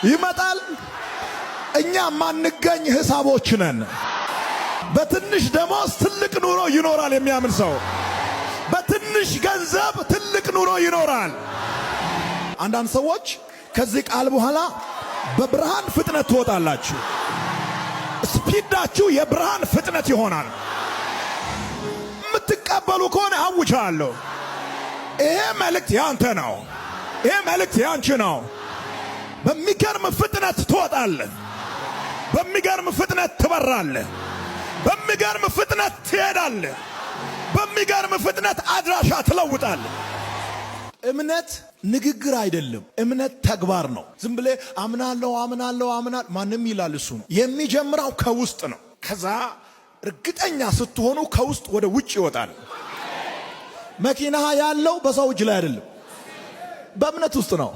ይመጣል። እኛ ማንገኝ ሂሳቦች ነን። በትንሽ ደሞዝ ትልቅ ኑሮ ይኖራል የሚያምን ሰው። በትንሽ ገንዘብ ትልቅ ኑሮ ይኖራል። አንዳንድ ሰዎች ከዚህ ቃል በኋላ በብርሃን ፍጥነት ትወጣላችሁ። ስፒዳችሁ የብርሃን ፍጥነት ይሆናል። የምትቀበሉ ከሆነ አውጃለሁ፣ ይሄ መልእክት ያንተ ነው። ይሄ መልእክት ያንቺ ነው። በሚገርም ፍጥነት ትወጣለህ። በሚገርም ፍጥነት ትበራለህ። በሚገርም ፍጥነት ትሄዳለህ። በሚገርም ፍጥነት አድራሻ ትለውጣለህ። እምነት ንግግር አይደለም። እምነት ተግባር ነው። ዝም ብለህ አምናለሁ ማንም ይላል እሱ ነው። የሚጀምረው ከውስጥ ነው። ከዛ እርግጠኛ ስትሆኑ ከውስጥ ወደ ውጭ ይወጣል። መኪና ያለው በሰው እጅ ላይ አይደለም፣ በእምነት ውስጥ ነው።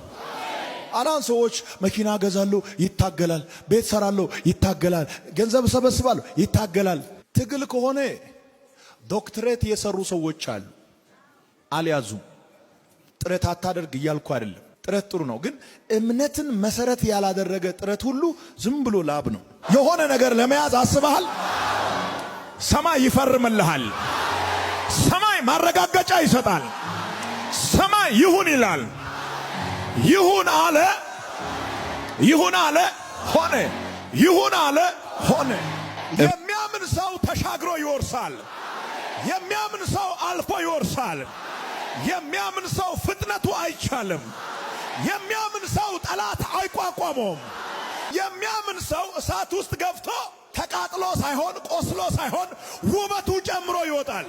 አንዳንድ ሰዎች መኪና ገዛሉ፣ ይታገላል። ቤት ሰራሉ፣ ይታገላል። ገንዘብ ሰበስባሉ፣ ይታገላል። ትግል ከሆነ ዶክትሬት የሰሩ ሰዎች አሉ፣ አልያዙም። ጥረት አታደርግ እያልኩ አይደለም። ጥረት ጥሩ ነው፣ ግን እምነትን መሰረት ያላደረገ ጥረት ሁሉ ዝም ብሎ ላብ ነው። የሆነ ነገር ለመያዝ አስበሃል፣ ሰማይ ይፈርምልሃል። ሰማይ ማረጋገጫ ይሰጣል። ሰማይ ይሁን ይላል። ይሁን አለ፣ ይሁን አለ፣ ሆነ። ይሁን አለ፣ ሆነ። የሚያምን ሰው ተሻግሮ ይወርሳል። የሚያምን ሰው አልፎ ይወርሳል። የሚያምን ሰው ፍጥነቱ አይቻልም። የሚያምን ሰው ጠላት አይቋቋመውም። የሚያምን ሰው እሳት ውስጥ ገብቶ ተቃጥሎ ሳይሆን ቆስሎ ሳይሆን ውበቱ ጨምሮ ይወጣል።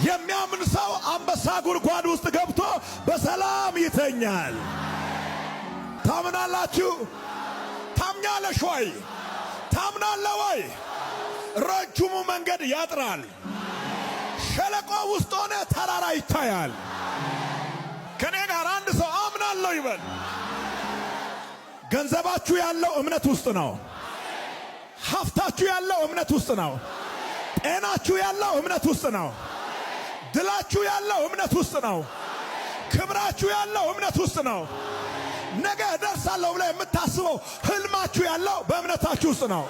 የሚያምን ሰው አንበሳ ጉድጓድ ውስጥ ገብቶ በሰላም ይተኛል። ታምናላችሁ? ታምኛለሽ ወይ? ታምናለህ ወይ? ረጅሙ መንገድ ያጥራል። ሸለቆ ውስጥ ሆነ ተራራ ይታያል። ከኔ ጋር አንድ ሰው አምናለሁ ይበል። ገንዘባችሁ ያለው እምነት ውስጥ ነው። ሀብታችሁ ያለው እምነት ውስጥ ነው። ጤናችሁ ያለው እምነት ውስጥ ነው። ድላችሁ ያለው እምነት ውስጥ ነው። ክብራችሁ ያለው እምነት ውስጥ ነው። ነገ እደርሳለሁ ብለ የምታስበው ህልማችሁ ያለው በእምነታችሁ ውስጥ ነው።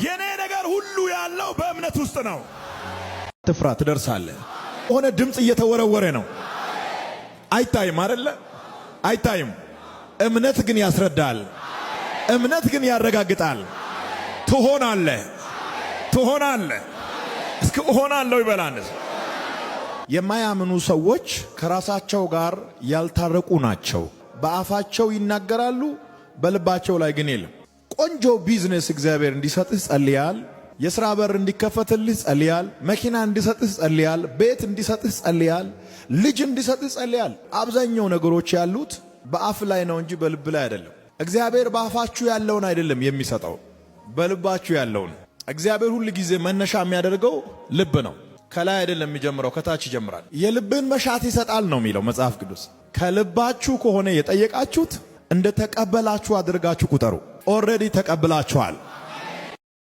የኔ ነገር ሁሉ ያለው በእምነት ውስጥ ነው። ትፍራ፣ ትደርሳለህ። ሆነ ድምጽ እየተወረወረ ነው። አይታይም አይደለ? አይታይም። እምነት ግን ያስረዳል። እምነት ግን ያረጋግጣል። ትሆናለህ፣ ትሆናለህ። እስኪ እሆናለሁ ይበላል። የማያምኑ ሰዎች ከራሳቸው ጋር ያልታረቁ ናቸው። በአፋቸው ይናገራሉ፣ በልባቸው ላይ ግን የለም። ቆንጆ ቢዝነስ እግዚአብሔር እንዲሰጥህ ጸልያል። የሥራ በር እንዲከፈትልህ ጸልያል። መኪና እንዲሰጥህ ጸልያል። ቤት እንዲሰጥህ ጸልያል። ልጅ እንዲሰጥህ ጸልያል። አብዛኛው ነገሮች ያሉት በአፍ ላይ ነው እንጂ በልብ ላይ አይደለም። እግዚአብሔር በአፋችሁ ያለውን አይደለም የሚሰጠው፣ በልባችሁ ያለውን። እግዚአብሔር ሁሉ ጊዜ መነሻ የሚያደርገው ልብ ነው። ከላይ አይደለም የሚጀምረው፣ ከታች ይጀምራል። የልብን መሻት ይሰጣል ነው የሚለው መጽሐፍ ቅዱስ። ከልባችሁ ከሆነ የጠየቃችሁት እንደ ተቀበላችሁ አድርጋችሁ ቁጠሩ። ኦልሬዲ ተቀብላችኋል።